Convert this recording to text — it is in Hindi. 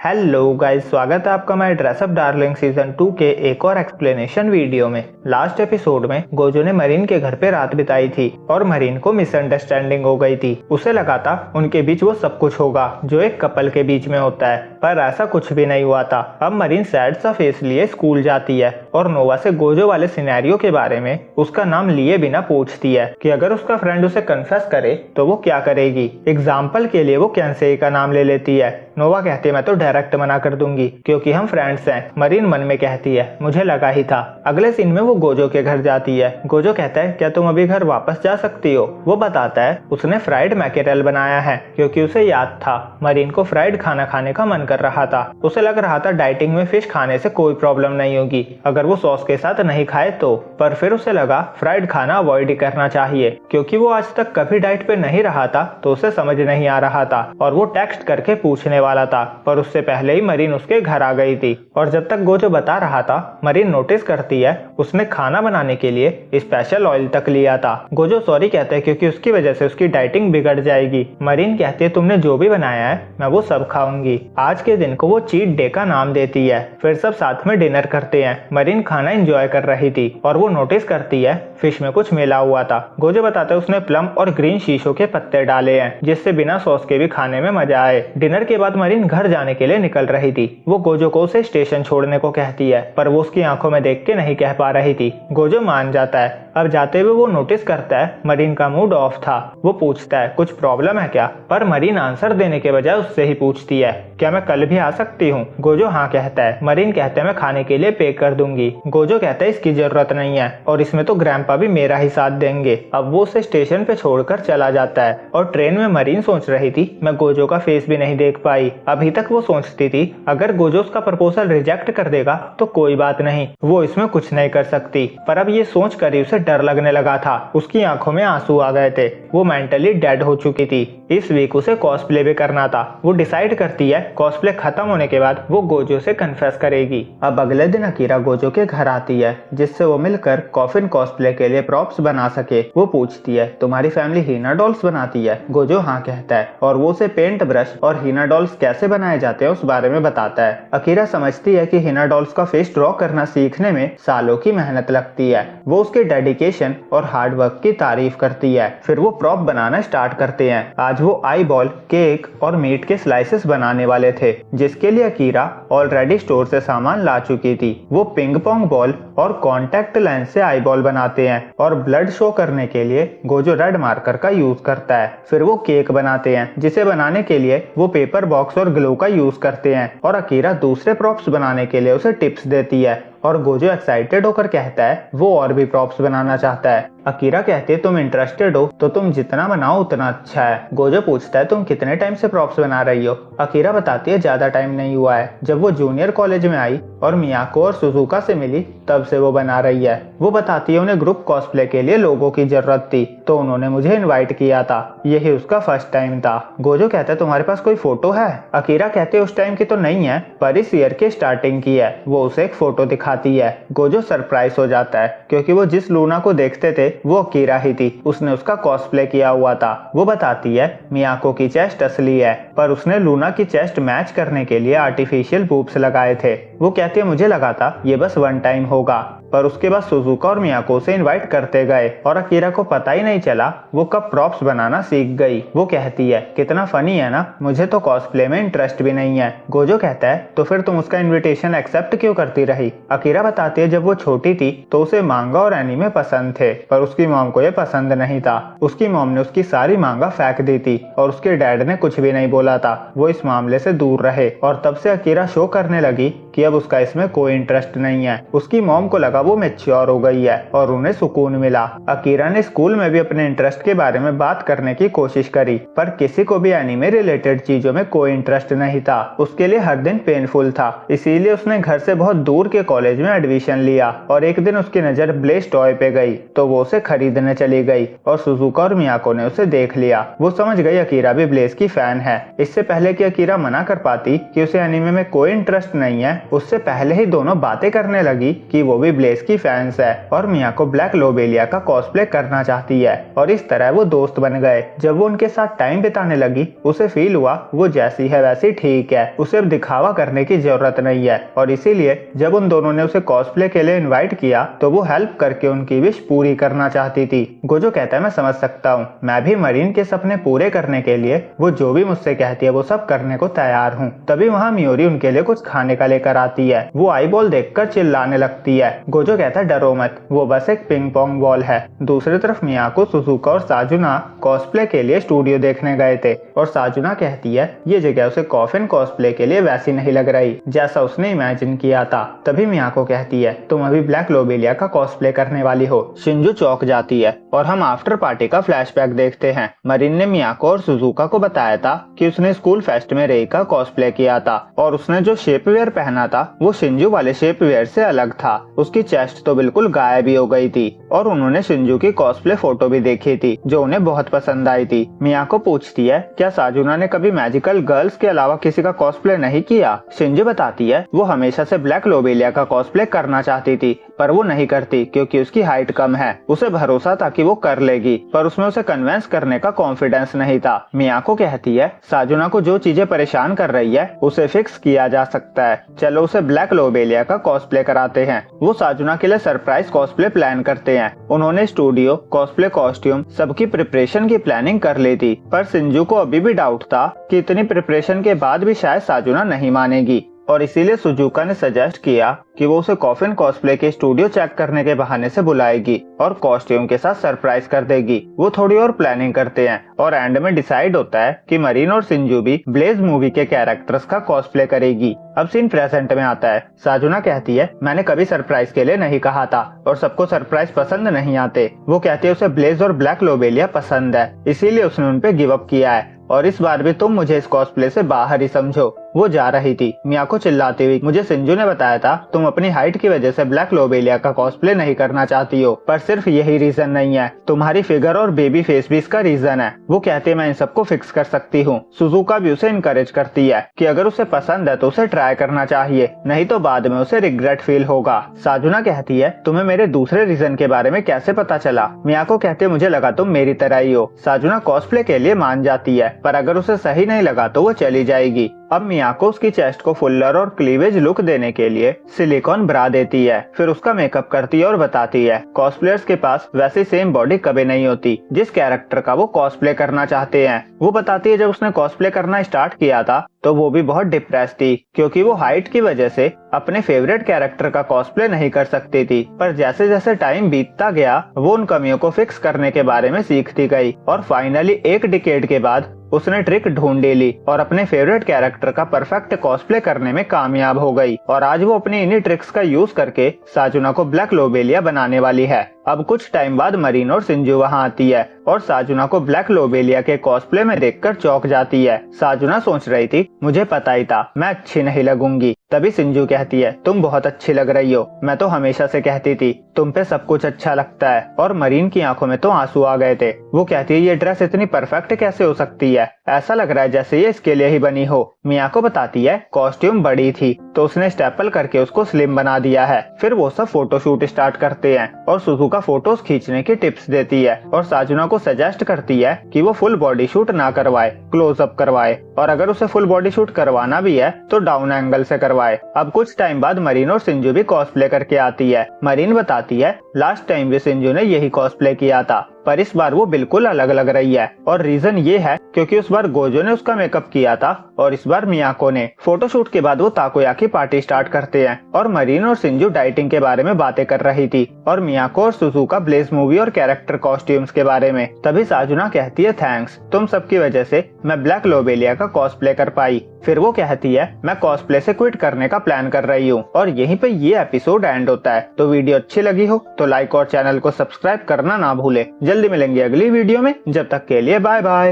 हेलो गाइस, स्वागत है आपका माय ड्रेसअप डार्लिंग सीजन 2 के एक और एक्सप्लेनेशन वीडियो में। लास्ट एपिसोड में गोजो ने मरीन के घर पे रात बिताई थी और मरीन को मिसअंडरस्टैंडिंग हो गई थी। उसे लगा था उनके बीच वो सब कुछ होगा जो एक कपल के बीच में होता है, पर ऐसा कुछ भी नहीं हुआ था। अब मरीन सैड सा फेस लिए स्कूल जाती है और नोवा से गोजो वाले सिनेरियो के बारे में उसका नाम लिए बिना पूछती है कि अगर उसका फ्रेंड उसे कन्फेस करे तो वो क्या करेगी। एग्जाम्पल के लिए वो कैंसे का नाम ले लेती है। नोवा कहती है मैं तो डायरेक्ट मना कर दूंगी क्योंकि हम फ्रेंड्स हैं। मरीन मन में कहती है मुझे लगा ही था। अगले सीन में वो गोजो के घर जाती है। गोजो कहता है क्या तुम अभी घर वापस जा सकती हो। वो बताता है उसने फ्राइड मैकेरेल बनाया है क्योंकि उसे याद था मरीन को फ्राइड खाना खाने का मन कर रहा था। उसे लग रहा था डाइटिंग में फिश खाने से कोई प्रॉब्लम नहीं होगी अगर वो सॉस के साथ नहीं खाए तो, पर फिर उसे लगा फ्राइड खाना अवॉइड ही करना चाहिए क्योंकि वो आज तक कभी डाइट पे नहीं रहा था तो उसे समझ नहीं आ रहा था और वो टेक्स्ट करके पूछने वाला था, पर उससे पहले ही मरीन उसके घर आ गई थी। और जब तक गोजो बता रहा था मरीन नोटिस करती है उसने खाना बनाने के लिए स्पेशल ऑयल तक लिया था। गोजो सॉरी कहते हैं क्योंकि उसकी वजह से उसकी डाइटिंग बिगड़ जाएगी। मरीन कहती है तुमने जो भी बनाया है मैं वो सब खाऊंगी। आज के दिन को वो चीट डे का नाम देती है। फिर सब साथ में डिनर करते हैं। मरीन खाना एंजॉय कर रही थी और वो नोटिस करती है फिश में कुछ मिला हुआ था। गोजो बताते हैं उसने प्लम और ग्रीन शीशों के पत्ते डाले हैं जिससे बिना सॉस के भी खाने में मजा आए। डिनर के बाद मरीन घर जाने के लिए निकल रही थी। वो गोजो को उसे स्टेशन छोड़ने को कहती है पर वो उसकी आंखों में देख के नहीं कह पा रही थी। गोजो मान जाता है। अब जाते हुए वो नोटिस करता है मरीन का मूड ऑफ था। वो पूछता है कुछ प्रॉब्लम है क्या, पर मरीन आंसर देने के बजाय उससे ही पूछती है क्या मैं कल भी आ सकती हूँ। गोजो हाँ कहता है। मरीन कहते हैं मैं खाने के लिए पे कर दूंगी। गोजो कहता है इसकी जरूरत नहीं है और इसमें तो ग्रैंपा भी मेरा ही साथ देंगे। अब वो उसे स्टेशन पे छोड़कर चला जाता है और ट्रेन में मरीन सोच रही थी मैं गोजो का फेस भी नहीं देख पाई। अभी तक वो सोचती थी अगर गोजो उसका प्रपोजल रिजेक्ट कर देगा तो कोई बात नहीं, वो इसमें कुछ नहीं कर सकती, पर अब ये सोच कर ही उसे डर लगने लगा था। उसकी आंखों में आंसू आ गए थे। वो मेंटली डेड हो चुकी थी। इस वीक उसे कॉस्प्ले भी करना था। वो डिसाइड करती है कॉस्प्ले खत्म होने के बाद वो गोजो से कन्फेस करेगी। अब अगले दिन अकीरा गोजो के घर आती है जिससे वो मिलकर कॉफिन कॉस्प्ले के लिए प्रॉप्स बना सके। वो पूछती है तुम्हारी फैमिली हीना डॉल्स बनाती है। गोजो हाँ कहता है और वो उसे पेंट ब्रश और हीना डॉल्स कैसे बनाए जाते हैं उस बारे में बताता है। अकीरा समझती है कि हीना डॉल्स का फेस ड्रॉ करना सीखने में सालों की मेहनत लगती है। वो उसके डेडिकेशन और हार्ड वर्क की तारीफ करती है। फिर वो प्रॉप बनाना स्टार्ट करते हैं। आज वो आई बॉल, केक और मीट के स्लाइसेस बनाने वाले थे जिसके लिए अकीरा ऑलरेडी स्टोर से सामान ला चुकी थी। वो पिंग पोंग बॉल और कॉन्टेक्ट लेंस से आई बॉल बनाते हैं और ब्लड शो करने के लिए गोजो रेड मार्कर का यूज करता है। फिर वो केक बनाते हैं जिसे बनाने के लिए वो पेपर बॉक्स और ग्लू का यूज करते हैं और अकीरा दूसरे प्रॉप्स बनाने के लिए उसे टिप्स देती है और गोजो एक्साइटेड होकर कहता है वो और भी प्रॉप्स बनाना चाहता है। अकीरा कहती है तुम इंटरेस्टेड हो तो तुम जितना बनाओ उतना अच्छा है। गोजो पूछता है तुम कितने टाइम से प्रॉप्स बना रही हो। अकीरा बताती है ज्यादा टाइम नहीं हुआ है, जब वो जूनियर कॉलेज में आई और मियाको और सुजुका से मिली तब से वो बना रही है। वो बताती है उन्हें ग्रुप कॉस्प्ले के लिए लोगों की जरूरत थी तो उन्होंने मुझे इन्वाइट किया था, यही उसका फर्स्ट टाइम था। गोजो कहता है तुम्हारे पास कोई फोटो है। अकीरा कहते उस टाइम की तो नहीं है पर इस ईयर के स्टार्टिंग की है। वो उसे एक फोटो दिखाती है। गोजो सरप्राइज हो जाता है क्योंकि वो जिस लूना को देखते थे वो अकीरा ही थी। उसने उसका कॉस्प्ले किया हुआ था। वो बताती है मियाको की चेस्ट असली है पर उसने लूना की चेस्ट मैच करने के लिए आर्टिफिशियल बूब्स लगाए थे। वो कहती है मुझे लगा था ये बस वन टाइम होगा, पर उसके बाद सुजुका और मियाको से इनवाइट करते गए और अकीरा को पता ही नहीं चला वो कब प्रॉप्स बनाना सीख गई। वो कहती है कितना फनी है ना, मुझे तो कॉस्प्ले में इंटरेस्ट भी नहीं है। गोजो कहता है तो फिर तुम उसका इनविटेशन एक्सेप्ट क्यों करती रही। अकीरा बताती है जब वो छोटी थी तो उसे मांगा और एनीमे पसंद थे पर उसकी मॉम को ये पसंद नहीं था। उसकी मॉम ने उसकी सारी मांगा फेंक दी थी और उसके डैड ने कुछ भी नहीं बोला था। वो इस मामले से दूर रहे और तब से अकीरा शो करने लगी कि अब उसका इसमें कोई इंटरेस्ट नहीं है। उसकी मॉम को लगा वो मैच्योर हो गई है और उन्हें सुकून मिला। अकीरा ने स्कूल में भी अपने इंटरेस्ट के बारे में बात करने की कोशिश करी पर किसी को भी एनीमे रिलेटेड चीजों में कोई इंटरेस्ट नहीं था। उसके लिए हर दिन पेनफुल था, इसीलिए उसने घर से बहुत दूर के कॉलेज में एडमिशन लिया और एक दिन उसकी नजर ब्लेस टॉय पे गई तो वो उसे खरीदने चली गई और सुजुका और मियाको ने उसे देख लिया। वो समझ गई अकीरा भी ब्लेस की फैन है। इससे पहले कि अकीरा मना कर पाती कि उसे एनीमे में कोई इंटरेस्ट नहीं है उससे पहले ही दोनों बातें करने लगी कि वो भी ब्लेज की फैंस है और मियाको ब्लैक लोबेलिया का कॉस्प्ले करना चाहती है और इस तरह वो दोस्त बन गए। जब वो उनके साथ टाइम बिताने लगी उसे फील हुआ वो जैसी है वैसी ठीक है, उसे अब दिखावा करने की जरूरत नहीं है और इसीलिए जब उन दोनों ने उसे कॉस्प्ले के लिए इनवाइट किया तो वो हेल्प करके उनकी विश पूरी करना चाहती थी। गोजो कहता है मैं समझ सकता हूँ, मैं भी मरीन के सपने पूरे करने के लिए वो जो भी मुझसे कहती है वो सब करने को तैयार हूँ। तभी वहाँ मियोरी उनके लिए कुछ खाने का लेकर आती है। वो आई बॉल देखकर चिल्लाने लगती है। गोजो कहता है डरो मत, वो बस एक पिंग पोंग बॉल है। दूसरी तरफ मियाको, सुजुका और साजुना कॉस्प्ले के लिए स्टूडियो देखने गए थे और साजुना कहती है ये जगह उसे कॉफिन कॉस्प्ले के लिए वैसी नहीं लग रही जैसा उसने इमेजिन किया था। तभी मियाको कहती है तुम अभी ब्लैक लोबेलिया का कॉस्प्ले करने वाली हो। शिंजू चौंक जाती है और हम आफ्टर पार्टी का फ्लैशबैक देखते हैं। मरीन ने मियाको और सुजुका को बताया था कि उसने स्कूल फेस्ट में रेई का कॉस्प्ले किया था और उसने जो शेप वेयर पहना था वो शिंजू वाले शेप वेयर से अलग था। उसकी चेस्ट तो बिल्कुल गायब ही हो गई थी और उन्होंने शिंजू की कॉस्प्ले फोटो भी देखी थी जो उन्हें बहुत पसंद आई थी। मियाको पूछती है क्या साजुना ने कभी मैजिकल गर्ल्स के अलावा किसी का कॉस्प्ले नहीं किया। शिंजू बताती है वो हमेशा से ब्लैक लोबेलिया का कॉस्प्ले करना चाहती थी पर वो नहीं करती क्योंकि उसकी हाइट कम है। उसे भरोसा था कि वो कर लेगी पर उसमें उसे कन्विंस करने का कॉन्फिडेंस नहीं था। मियाको कहती है साजुना को जो चीजें परेशान कर रही है उसे फिक्स किया जा सकता है, चलो उसे ब्लैक लोबेलिया का कॉस्प्ले कराते हैं। वो साजुना के लिए सरप्राइज कॉस्प्ले प्लान करते हैं। उन्होंने स्टूडियो, कॉस्प्ले कॉस्ट्यूम सबकी प्रिपरेशन की प्लानिंग कर ली थी पर शिंजू को अभी भी डाउट था कि इतनी प्रिपरेशन के बाद भी शायद साजुना नहीं मानेगी और इसीलिए सुजुका ने सजेस्ट किया कि वो उसे कॉफिन कॉस्प्ले के स्टूडियो चेक करने के बहाने से बुलाएगी और कॉस्ट्यूम के साथ सरप्राइज कर देगी। वो थोड़ी और प्लानिंग करते हैं और एंड में डिसाइड होता है कि मरीन और शिंजू भी ब्लेज मूवी के कैरेक्टर्स का कॉस्प्ले करेगी। अब सीन प्रेजेंट में आता है। साजुना कहती है मैंने कभी सरप्राइज के लिए नहीं कहा था और सबको सरप्राइज पसंद नहीं आते। वो कहती है उसे ब्लेज और ब्लैक लोबेलिया पसंद है इसीलिए उसने उन पे गिव अप किया है और इस बार भी तुम मुझे इस कॉस्प्ले से बाहर ही समझो। वो जा रही थी। मियाको चिल्लाती हुई मुझे शिंजू ने बताया था तुम अपनी हाइट की वजह से ब्लैक लोबेलिया का कॉस्प्ले नहीं करना चाहती हो पर सिर्फ यही रीजन नहीं है, तुम्हारी फिगर और बेबी फेस भी इसका रीजन है। वो कहती है मैं इन सबको फिक्स कर सकती हूँ। सुजुका भी उसे इनकरेज करती है कि अगर उसे पसंद है तो उसे ट्राई करना चाहिए, नहीं तो बाद में उसे रिग्रेट फील होगा। साजुना कहती है तुम्हें मेरे दूसरे रीजन के बारे में कैसे पता चला। मियाको कहते मुझे लगा तुम मेरी तरह ही हो। साजुना कॉस्प्ले के लिए मान जाती है पर अगर उसे सही नहीं लगा तो वो चली जाएगी। अब मियाको उसकी चेस्ट को फुल्लर और क्लीवेज लुक देने के लिए सिलिकॉन ब्रा देती है, फिर उसका मेकअप करती है और बताती है कॉस्प्लेयर्स के पास वैसी सेम बॉडी कभी नहीं होती जिस कैरेक्टर का वो कॉस्प्ले करना चाहते हैं। वो बताती है जब उसने कॉस्प्ले करना स्टार्ट किया था तो वो भी बहुत डिप्रेस थी क्योंकि वो हाइट की वजह से अपने फेवरेट कैरेक्टर का कॉस्प्ले नहीं कर सकती थी, पर जैसे जैसे टाइम बीतता गया वो उन कमियों को फिक्स करने के बारे में सीखती गई और फाइनली एक डिकेड के बाद उसने ट्रिक ढूंढ ली और अपने फेवरेट कैरेक्टर का परफेक्ट कॉस्प्ले करने में कामयाब हो गई और आज वो अपनी इन्हीं ट्रिक्स का यूज करके साजुना को ब्लैक लोबेलिया बनाने वाली है। अब कुछ टाइम बाद मरीन और शिंजू वहाँ आती है और साजुना को ब्लैक लोबेलिया के कॉस्प्ले में देखकर चौंक जाती है। साजुना सोच रही थी मुझे पता ही था मैं अच्छी नहीं लगूंगी। तभी शिंजू कहती है तुम बहुत अच्छी लग रही हो, मैं तो हमेशा से कहती थी तुम पे सब कुछ अच्छा लगता है। और मरीन की आंखों में तो आंसू आ गए थे। वो कहती है ये ड्रेस इतनी परफेक्ट कैसे हो सकती है, ऐसा लग रहा है जैसे ये इसके लिए ही बनी हो। मियाको बताती है कॉस्ट्यूम बड़ी थी तो उसने स्टेपल करके उसको स्लिम बना दिया है। फिर वो सब फोटोशूट स्टार्ट करते हैं और सुजुका फोटोज खींचने की टिप्स देती है और साजुना को सजेस्ट करती है कि वो फुल बॉडी शूट ना करवाए, क्लोजअप करवाए और अगर उसे फुल बॉडी शूट करवाना भी है तो डाउन एंगल से करवाए। अब कुछ टाइम बाद मरीन और शिंजू भी कॉस्प्ले करके आती है। मरीन बताती है लास्ट टाइम भी शिंजू ने यही कॉस्प्ले किया था पर इस बार वो बिल्कुल अलग लग रही है और रीजन ये है क्योंकि उस बार गोजो ने उसका मेकअप किया था और इस बार मियाको ने। फोटोशूट के बाद वो ताकोयाकी पार्टी स्टार्ट करते हैं और मरीन और शिंजू डाइटिंग के बारे में बातें कर रही थी और मियाको और सुजुका ब्लेज मूवी और कैरेक्टर कॉस्ट्यूम्स के बारे में। तभी साजुना कहती है थैंक्स, तुम सबकी वजह से मैं ब्लैक लोबेलिया का कॉस्प्ले कर पाई। फिर वो कहती है मैं कॉस्प्ले से क्विट करने का प्लान कर रही हूँ और यहीं पे ये एपिसोड एंड होता है। तो वीडियो अच्छी लगी हो तो लाइक और चैनल को सब्सक्राइब करना ना भूले। जल्दी मिलेंगे अगली वीडियो में, जब तक के लिए बाय बाय।